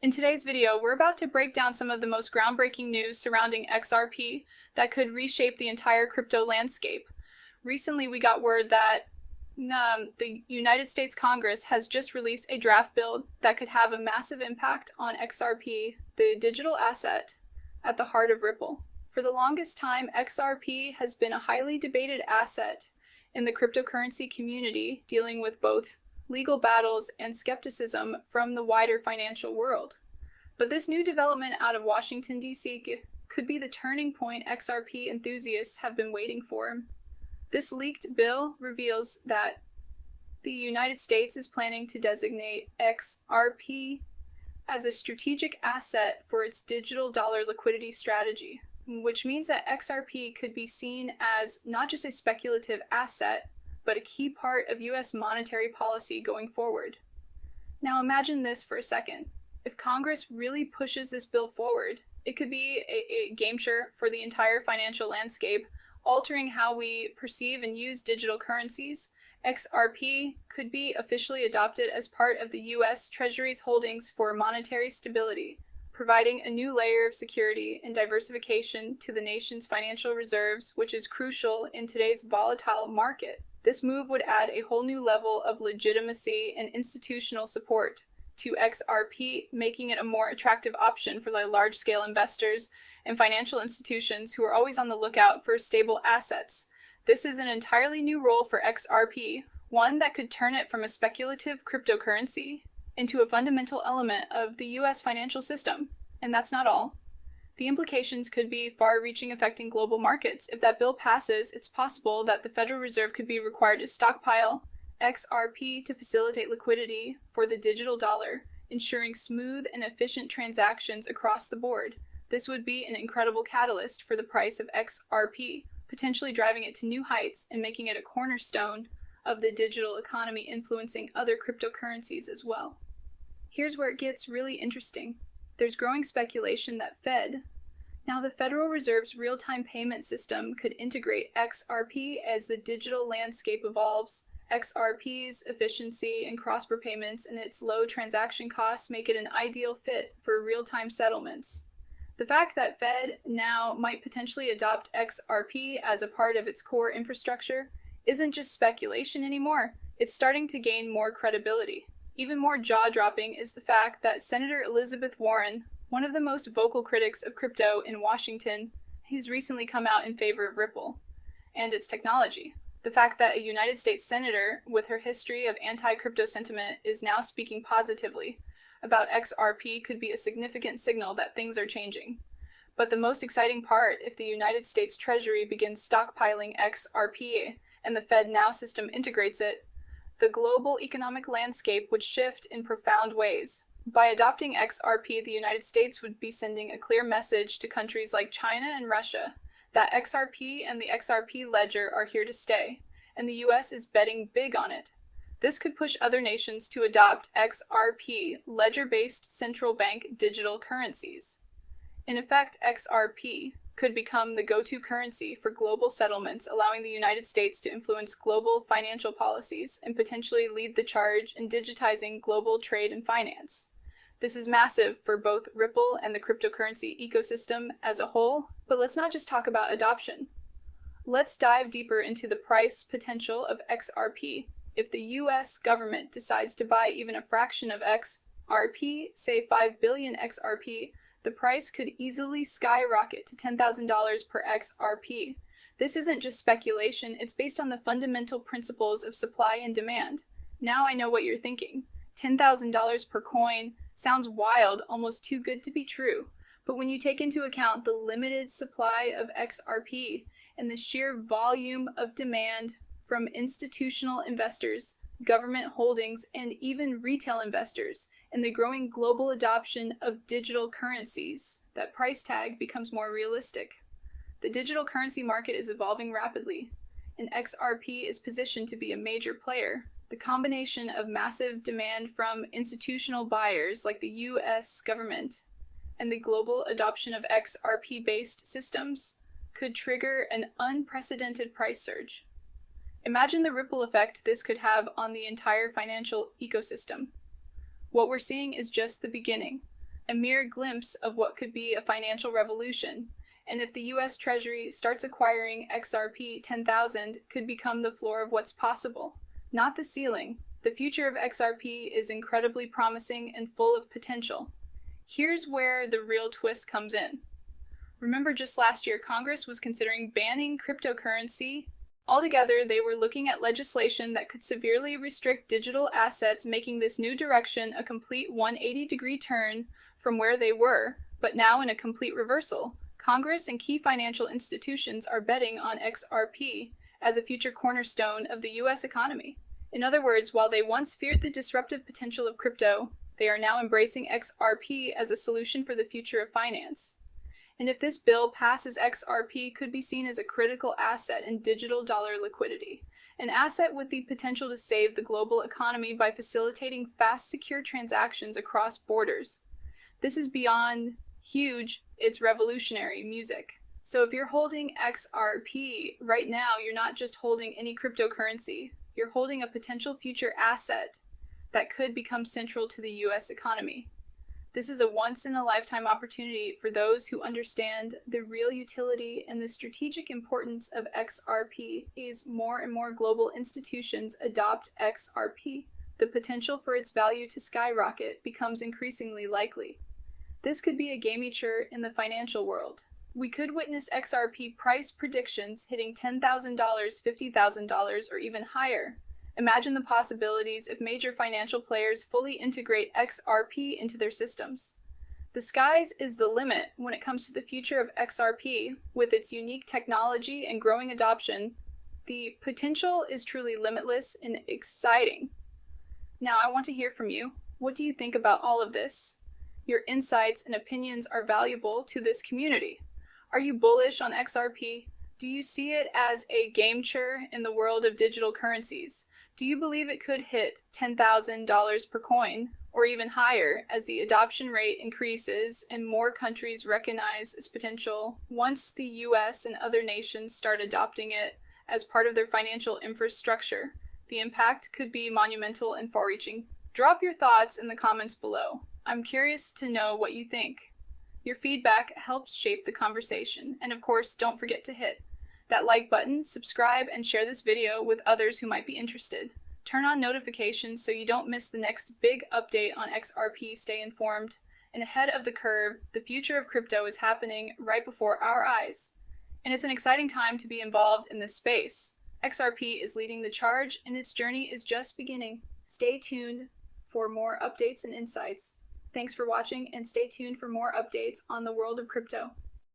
In today's video, we're about to break down some of the most groundbreaking news surrounding XRP that could reshape the entire crypto landscape. Recently, we got word that the United States Congress has just released a draft bill that could have a massive impact on XRP, the digital asset at the heart of Ripple. For the longest time, XRP has been a highly debated asset in the cryptocurrency community, dealing with both legal battles and skepticism from the wider financial world. But this new development out of Washington, D.C. could be the turning point XRP enthusiasts have been waiting for. This leaked bill reveals that the United States is planning to designate XRP as a strategic asset for its digital dollar liquidity strategy, which means that XRP could be seen as not just a speculative asset, but a key part of U.S. monetary policy going forward. Now imagine this for a second. If Congress really pushes this bill forward, it could be a game changer for the entire financial landscape, altering how we perceive and use digital currencies. XRP could be officially adopted as part of the U.S. Treasury's holdings for monetary stability, providing a new layer of security and diversification to the nation's financial reserves, which is crucial in today's volatile market. This move would add a whole new level of legitimacy and institutional support to XRP, making it a more attractive option for large-scale investors and financial institutions who are always on the lookout for stable assets. This is an entirely new role for XRP, one that could turn it from a speculative cryptocurrency into a fundamental element of the U.S. financial system. And that's not all. The implications could be far-reaching, affecting global markets. If that bill passes, it's possible that the Federal Reserve could be required to stockpile XRP to facilitate liquidity for the digital dollar, ensuring smooth and efficient transactions across the board. This would be an incredible catalyst for the price of XRP, potentially driving it to new heights and making it a cornerstone of the digital economy, influencing other cryptocurrencies as well. Here's where it gets really interesting. There's growing speculation that the Federal Reserve's real-time payment system could integrate XRP as the digital landscape evolves. XRP's efficiency and cross-border payments and its low transaction costs make it an ideal fit for real-time settlements. The fact that Fed now might potentially adopt XRP as a part of its core infrastructure isn't just speculation anymore. It's starting to gain more credibility. Even more jaw-dropping is the fact that Senator Elizabeth Warren, one of the most vocal critics of crypto in Washington, has recently come out in favor of Ripple and its technology. The fact that a United States senator with her history of anti-crypto sentiment is now speaking positively about XRP could be a significant signal that things are changing. But the most exciting part, if the United States Treasury begins stockpiling XRP and the FedNow system integrates it, the global economic landscape would shift in profound ways. By adopting XRP, the United States would be sending a clear message to countries like China and Russia that XRP and the XRP ledger are here to stay, and the US is betting big on it. This could push other nations to adopt XRP, ledger-based central bank digital currencies. In effect, XRP could become the go-to currency for global settlements, allowing the United States to influence global financial policies and potentially lead the charge in digitizing global trade and finance. This is massive for both Ripple and the cryptocurrency ecosystem as a whole, but let's not just talk about adoption. Let's dive deeper into the price potential of XRP. If the US government decides to buy even a fraction of XRP, say 5 billion XRP, the price could easily skyrocket to $10,000 per XRP. This isn't just speculation, it's based on the fundamental principles of supply and demand. Now I know what you're thinking. $10,000 per coin sounds wild, almost too good to be true. But when you take into account the limited supply of XRP and the sheer volume of demand from institutional investors, government holdings, and even retail investors, and the growing global adoption of digital currencies, that price tag becomes more realistic. The digital currency market is evolving rapidly, and XRP is positioned to be a major player. The combination of massive demand from institutional buyers like the US government and the global adoption of XRP-based systems could trigger an unprecedented price surge. Imagine the ripple effect this could have on the entire financial ecosystem. What we're seeing is just the beginning. a mere glimpse of what could be a financial revolution. And if the US Treasury starts acquiring XRP 10,000 could become the floor of what's possible, not the ceiling. The future of XRP is incredibly promising and full of potential. Here's where the real twist comes in. Remember just last year, Congress was considering banning cryptocurrency. Altogether, they were looking at legislation that could severely restrict digital assets, making this new direction a complete 180-degree turn from where they were, but now in a complete reversal. Congress and key financial institutions are betting on XRP as a future cornerstone of the US economy. In other words, while they once feared the disruptive potential of crypto, they are now embracing XRP as a solution for the future of finance. And if this bill passes, XRP could be seen as a critical asset in digital dollar liquidity, an asset with the potential to save the global economy by facilitating fast, secure transactions across borders. This is beyond huge, it's revolutionary music. So if you're holding XRP right now, you're not just holding any cryptocurrency, you're holding a potential future asset that could become central to the US economy. This is a once-in-a-lifetime opportunity for those who understand the real utility and the strategic importance of XRP. As more and more global institutions adopt XRP, the potential for its value to skyrocket becomes increasingly likely. This could be a game-changer in the financial world. We could witness XRP price predictions hitting $10,000, $50,000, or even higher. Imagine the possibilities if major financial players fully integrate XRP into their systems. The sky's is the limit when it comes to the future of XRP. With its unique technology and growing adoption, the potential is truly limitless and exciting. Now, I want to hear from you. What do you think about all of this? Your insights and opinions are valuable to this community. Are you bullish on XRP? Do you see it as a game-changer in the world of digital currencies? Do you believe it could hit $10,000 per coin or even higher as the adoption rate increases and more countries recognize its potential? Once the US and other nations start adopting it as part of their financial infrastructure, the impact could be monumental and far-reaching. Drop your thoughts in the comments below. I'm curious to know what you think. Your feedback helps shape the conversation. And of course, don't forget to hit that like button, subscribe, and share this video with others who might be interested. Turn on notifications so you don't miss the next big update on XRP. Stay informed and ahead of the curve. The future of crypto is happening right before our eyes. And it's an exciting time to be involved in this space. XRP is leading the charge and its journey is just beginning. Stay tuned for more updates and insights. Thanks for watching and stay tuned for more updates on the world of crypto.